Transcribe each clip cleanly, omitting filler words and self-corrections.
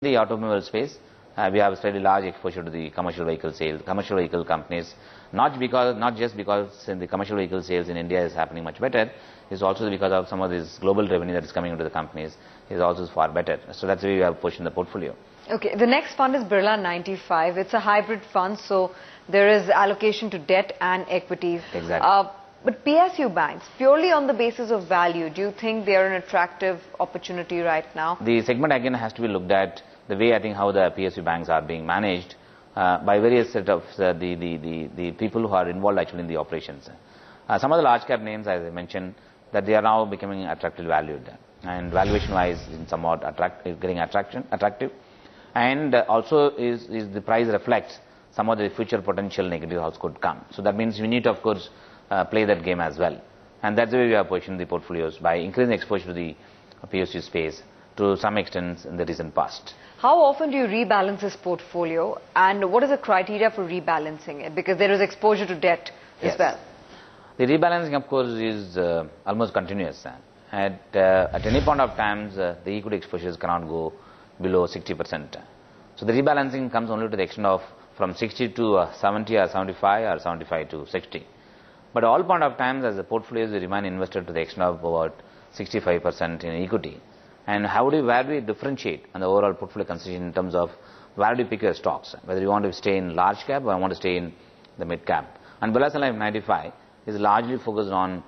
In the automobile space, we have a fairly large exposure to the commercial vehicle sales, commercial vehicle companies, not just because in the commercial vehicle sales in India is happening much better, it's also because of some of this global revenue that is coming into the companies is also far better. So that's why we have pushed in the portfolio. Okay, the next fund is Birla 95. It's a hybrid fund, so there is allocation to debt and equities. Exactly. But PSU banks, purely on the basis of value, do you think they are an attractive opportunity right now? The segment again has to be looked at the way I think how the PSU banks are being managed by various set of the people who are involved actually in the operations. Some of the large cap names, as I mentioned, that they are now becoming attractively valued, and valuation wise somewhat getting attractive, and also is the price reflects some of the future potential negative house could come. So that means we need to of course play that game as well, and that's the way we are positioning the portfolios by increasing exposure to the PSU space to some extent in the recent past. How often do you rebalance this portfolio, and what is the criteria for rebalancing it? Because there is exposure to debt as well. The rebalancing, of course, is almost continuous. At any point of time, the equity exposures cannot go below 60%. So the rebalancing comes only to the extent of from 60 to 70 or 75 or 75 to 60. But all point of times, as the portfolios remain invested to the extent of about 65% in equity. And where do we differentiate on the overall portfolio constitution in terms of where do you pick your stocks? Whether you want to stay in large cap or want to stay in the mid cap. And Birla 95 is largely focused on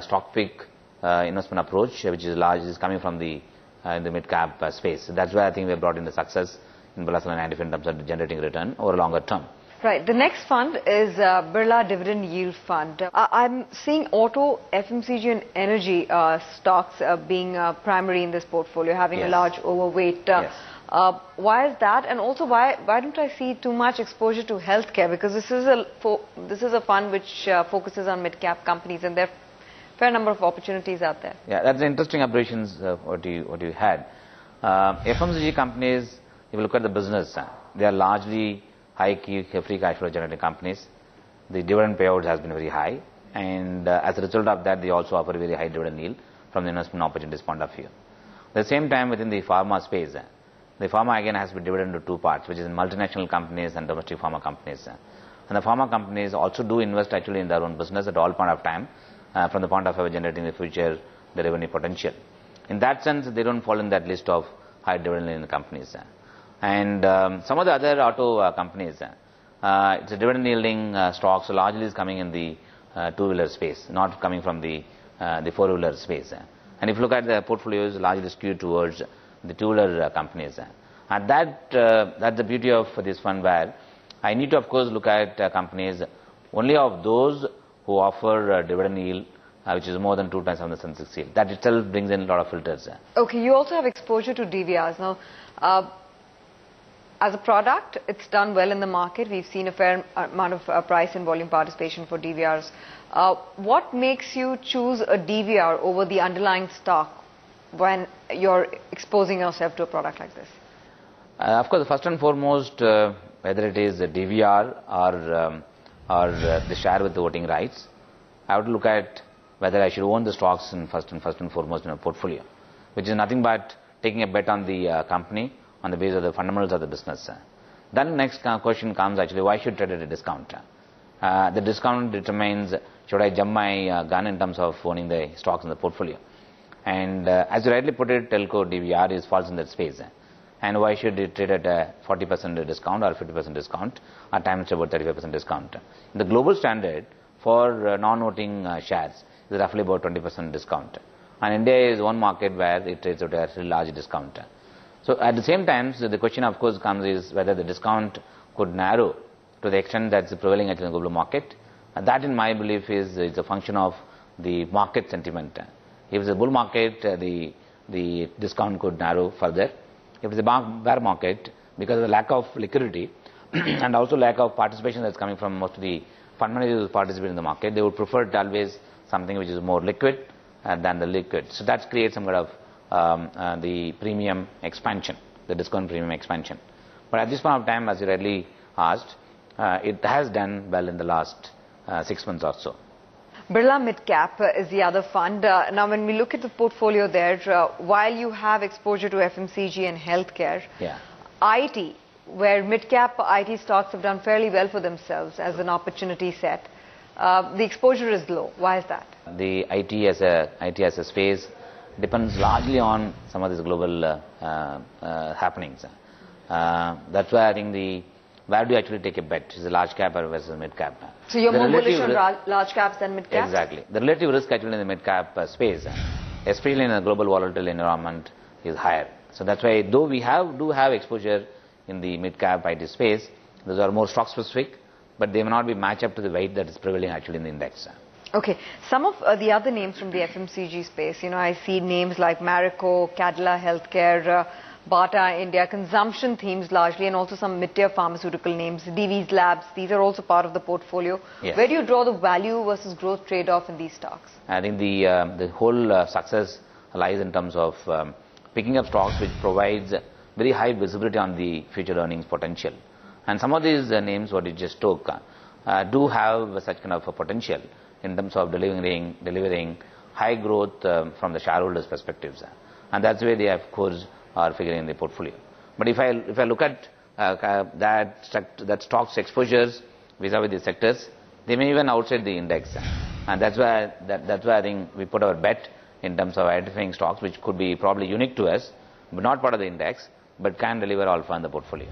stock pick investment approach, which is coming from the mid cap space. So that's why I think we have brought in the success in Birla 95 in terms of generating return over a longer term. Right. The next fund is Birla Dividend Yield Fund. I'm seeing auto, FMCG and energy stocks being primary in this portfolio, having a large overweight. Why is that? And also, why don't I see too much exposure to healthcare? Because this is a fund which focuses on mid-cap companies, and there are a fair number of opportunities out there. Yeah, that's interesting observations what you had. FMCG companies, if you look at the business, they are largely high free cash flow generating companies. The dividend payout has been very high, and as a result of that, they also offer a very high dividend yield from the investment opportunities point of view. At the same time, within the pharma space, the pharma again has been divided into two parts, which is in multinational companies and domestic pharma companies. And the pharma companies also do invest actually in their own business at all point of time, from the point of view of generating the future the revenue potential. In that sense, they don't fall in that list of high dividend yielding companies. And some of the other auto companies, it's a dividend yielding stocks largely is coming in the two-wheeler space, not coming from the four-wheeler space. And if you look at the portfolios, largely skewed towards the two-wheeler companies. And that's the beauty of this fund, where I need to of course look at companies only of those who offer dividend yield which is more than 2 times on the Sensex yield. That itself brings in a lot of filters. Okay, you also have exposure to DVRs. Now, as a product, it's done well in the market. We've seen a fair amount of price and volume participation for DVRs. What makes you choose a DVR over the underlying stock when you're exposing yourself to a product like this? Of course, first and foremost, whether it is a DVR or the share with the voting rights, I would look at whether I should own the stocks first and foremost in a portfolio, which is nothing but taking a bet on the company on the basis of the fundamentals of the business. Then next question comes actually, why should trade at a discount? The discount determines should I jump my gun in terms of owning the stocks in the portfolio. And as you rightly put it, telco DVR falls in that space. And why should it trade at a 40% discount or 50% discount, or times about 35% discount? The global standard for non-voting shares is roughly about 20% discount. And India is one market where it trades at a really large discount. So at the same time, the question of course comes is whether the discount could narrow to the extent that's prevailing at the global market. And that in my belief is a function of the market sentiment. If it's a bull market, the discount could narrow further. If it's a bear market, because of the lack of liquidity and also lack of participation that's coming from most of the fund managers who participate in the market, they would prefer always something which is more liquid than the liquid. So that creates some kind of the premium expansion, the discount premium expansion. But at this point of time, as you rightly asked, it has done well in the last 6 months or so. Birla Mid Cap is the other fund. Now, when we look at the portfolio there, while you have exposure to FMCG and healthcare, IT, where mid-cap IT stocks have done fairly well for themselves as an opportunity set, the exposure is low. Why is that? The IT as a space depends largely on some of these global happenings. That's why I think where do you actually take a bet? Is a large cap or versus mid cap? So you're more bullish on large caps than mid caps? Exactly. The relative risk actually in the mid cap space, especially in a global volatile environment, is higher. So that's why, though we do have exposure in the mid cap IT space, those are more stock specific, but they may not be matched up to the weight that is prevailing actually in the index. Okay. Some of the other names from the FMCG space, I see names like Marico, Cadila Healthcare, Bata India, consumption themes largely, and also some mid-tier pharmaceutical names, Divi's Labs. These are also part of the portfolio. Yes. Where do you draw the value versus growth trade-off in these stocks? I think the whole success lies in terms of picking up stocks which provides very high visibility on the future earnings potential. And some of these names what you just took do have such kind of a potential in terms of delivering high growth from the shareholders' perspectives. And that's where they, of course, are figuring in the portfolio. But if I look at that stock's exposures vis-a-vis the sectors, they may even outside the index. And that's why I think we put our bet in terms of identifying stocks which could be probably unique to us, but not part of the index, but can deliver alpha in the portfolio.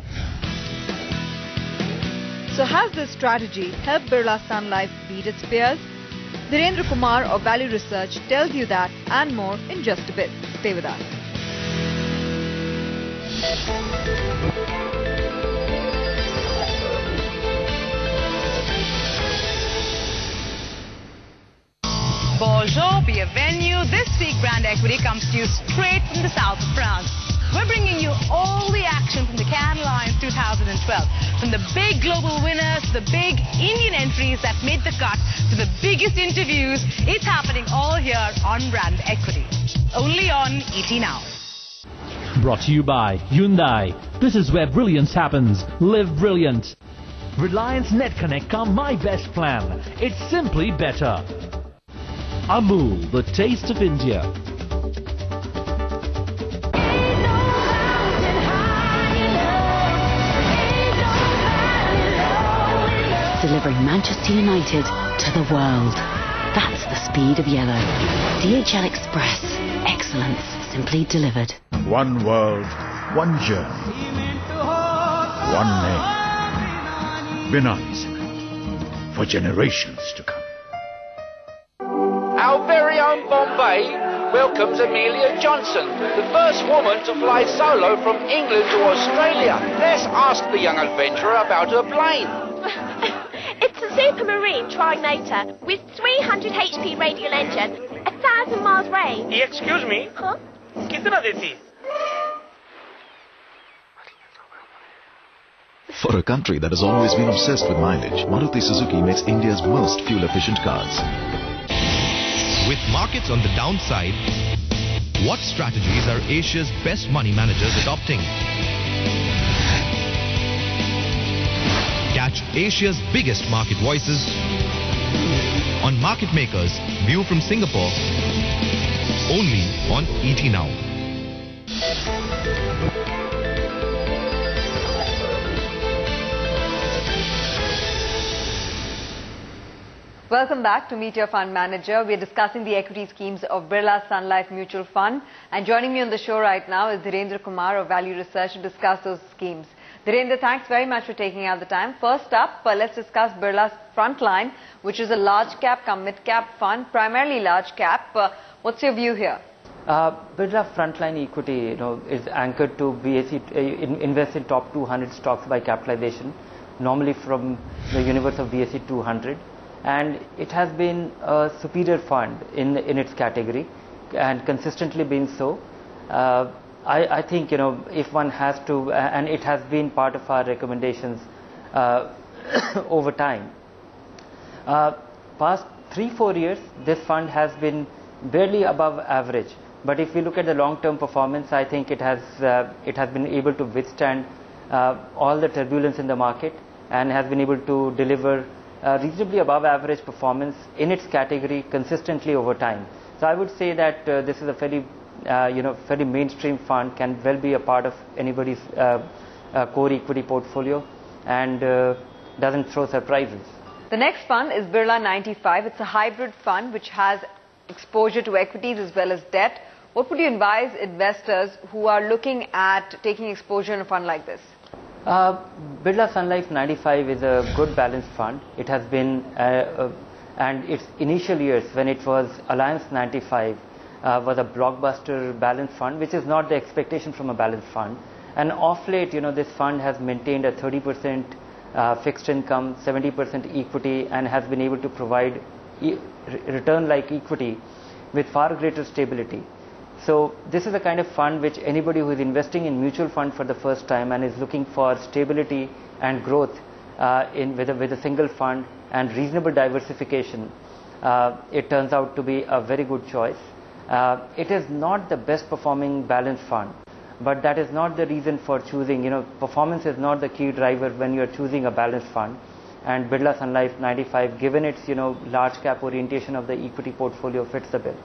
So has this strategy helped Birla Sun Life beat its peers? Dhirendra Kumar of Value Research tells you that and more in just a bit. Stay with us. Bonjour, bienvenue. This week Brand Equity comes to you straight from the south of France. We're bringing you all the action from the Cannes Lions 2012. From the big global winners to the big Indian entries that made the cut to the biggest interviews. It's happening all here on Brand Equity. Only on ET Now. Brought to you by Hyundai. This is where brilliance happens. Live brilliant. Reliance NetConnect come My Best Plan. It's simply better. Amul, the taste of India. Delivering Manchester United to the world. That's the speed of yellow. DHL Express. Excellence simply delivered. One world, one journey, one name. Binani Cement. For generations to come. Our very own Bombay welcomes Amelia Johnson, the first woman to fly solo from England to Australia. Let's ask the young adventurer about her plane. It's a Supermarine Trinator with 300 HP radial engine, 1,000 miles range. Excuse me? Huh? कितना देती? For a country that has always been obsessed with mileage, Maruti Suzuki makes India's most fuel-efficient cars. With markets on the downside, what strategies are Asia's best money managers adopting? Catch Asia's biggest market voices on Market Makers, View from Singapore, only on ET Now. Welcome back to Meet Your Fund Manager. We are discussing the equity schemes of Birla Sun Life Mutual Fund. And joining me on the show right now is Dhirendra Kumar of Value Research to discuss those schemes. Dhirendra, thanks very much for taking out the time. First up, let's discuss Birla's Frontline, which is a large cap come mid cap fund, primarily large cap. What's your view here? Birla Frontline Equity, is anchored to BSE, invest in top 200 stocks by capitalization, normally from the universe of BSE 200. And it has been a superior fund in its category and consistently been so. I think, if one has to, and it has been part of our recommendations over time. Past 3-4 years, this fund has been barely above average. But if we look at the long-term performance, I think it has been able to withstand all the turbulence in the market and has been able to deliver reasonably above average performance in its category consistently over time. So I would say that this is a fairly fairly mainstream fund, can well be a part of anybody's core equity portfolio, and doesn't throw surprises. The next fund is Birla 95. It's a hybrid fund which has exposure to equities as well as debt. What would you advise investors who are looking at taking exposure in a fund like this? Birla Sun Life 95 is a good balanced fund. It has been, and its initial years when it was Alliance 95 was a blockbuster balanced fund, which is not the expectation from a balanced fund. And off late, this fund has maintained a 30% fixed income, 70% equity, and has been able to provide return like equity with far greater stability. So this is the kind of fund which anybody who is investing in mutual fund for the first time and is looking for stability and growth with a single fund and reasonable diversification, it turns out to be a very good choice. It is not the best performing balanced fund, but that is not the reason for choosing. Performance is not the key driver when you are choosing a balanced fund. And Birla Sun Life 95, given its large cap orientation of the equity portfolio, fits the bill.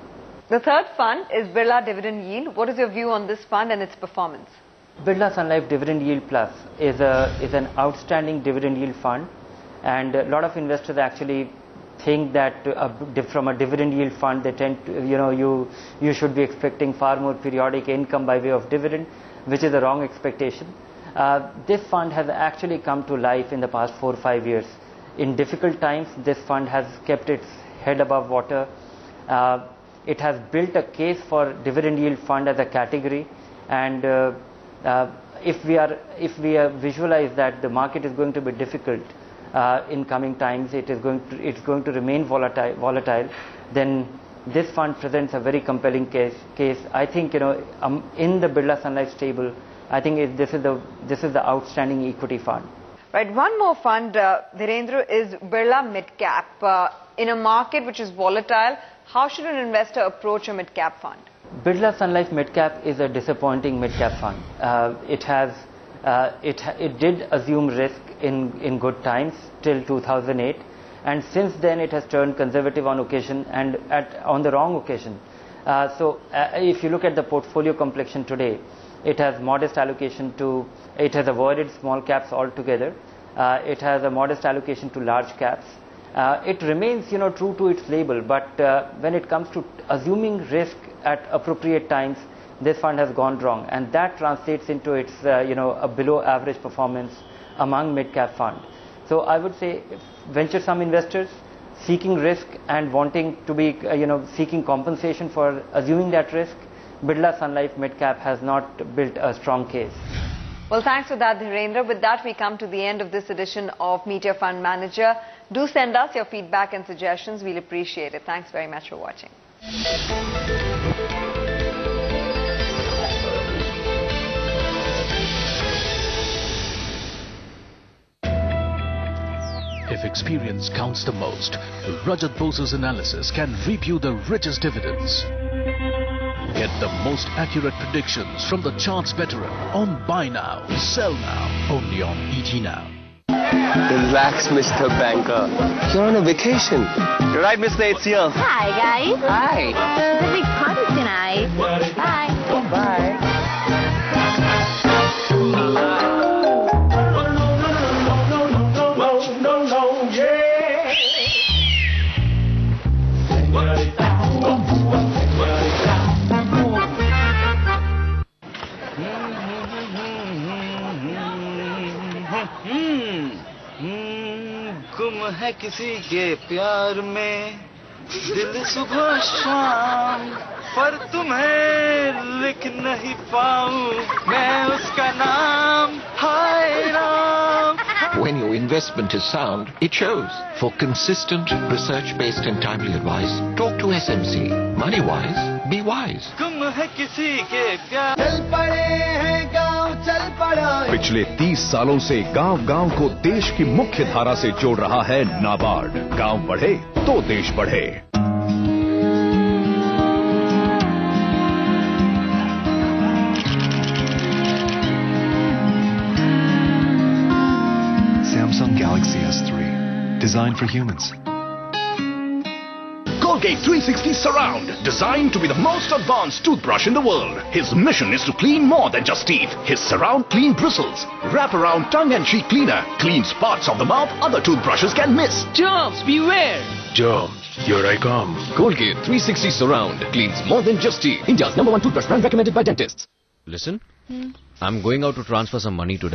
The third fund is Birla Dividend Yield. What is your view on this fund and its performance? Birla Sun Life Dividend Yield Plus is an outstanding dividend yield fund, and a lot of investors actually think that from a dividend yield fund they tend to, you should be expecting far more periodic income by way of dividend, which is a wrong expectation. This fund has actually come to life in the past 4 or 5 years. In difficult times, this fund has kept its head above water. It has built a case for dividend yield fund as a category, and if we visualize that the market is going to be difficult in coming times, it's going to remain volatile, then this fund presents a very compelling case. I think in the Birla Sun Life stable, I think this is the outstanding equity fund. Right, one more fund, Dhirendra, is Birla Mid Cap. In a market which is volatile, how should an investor approach a mid cap fund? Birla Sun Life Mid Cap is a disappointing mid cap fund. It did assume risk in good times till 2008, and since then it has turned conservative on occasion and on the wrong occasion. So if you look at the portfolio complexion today, it has modest allocation it has avoided small caps altogether. It has a modest allocation to large caps. It remains true to its label, but when it comes to assuming risk at appropriate times, this fund has gone wrong, and that translates into its a below average performance among mid cap fund. So I would say venture-some investors seeking risk and wanting to be seeking compensation for assuming that risk, Birla Sun Life Mid Cap has not built a strong case. Well, thanks for that, Dhirendra. With that, we come to the end of this edition of Meet Your Fund Manager. Do send us your feedback and suggestions. We'll appreciate it. Thanks very much for watching. If experience counts the most, Rajat Bose's analysis can reap you the richest dividends. Get the most accurate predictions from the charts veteran on Buy Now, Sell Now, only on ET Now. Relax, Mr. Banker. You're on a vacation. You're right, Mr. It's here. Hi, guys. Hi. There's a big party tonight. Bye. Bye. गुम है किसी के प्यार में दिल सुबह शाम पर तुम्हें लिख नहीं पाऊं मैं उसका नाम हाय Ram. When your investment is sound, it shows. For consistent, research-based and timely advice, talk to SMC. Money-wise, be wise. गुम है किसी के प्यार चल पड़े हैं गाँव चल पड़ा. पिछले 30 सालों से गांव-गांव को देश की मुख्य धारा से जोड़ रहा है नाबार्ड. गांव बढ़े तो देश बढ़े. Samsung Galaxy S3, designed for humans. Colgate 360 Surround, designed to be the most advanced toothbrush in the world. His mission is to clean more than just teeth. His Surround clean bristles, wrap around tongue and cheek cleaner, cleans parts of the mouth other toothbrushes can miss. Germs, beware! Germs, here I come. Colgate 360 Surround cleans more than just teeth. India's #1 toothbrush brand recommended by dentists. Listen, I'm going out to transfer some money today.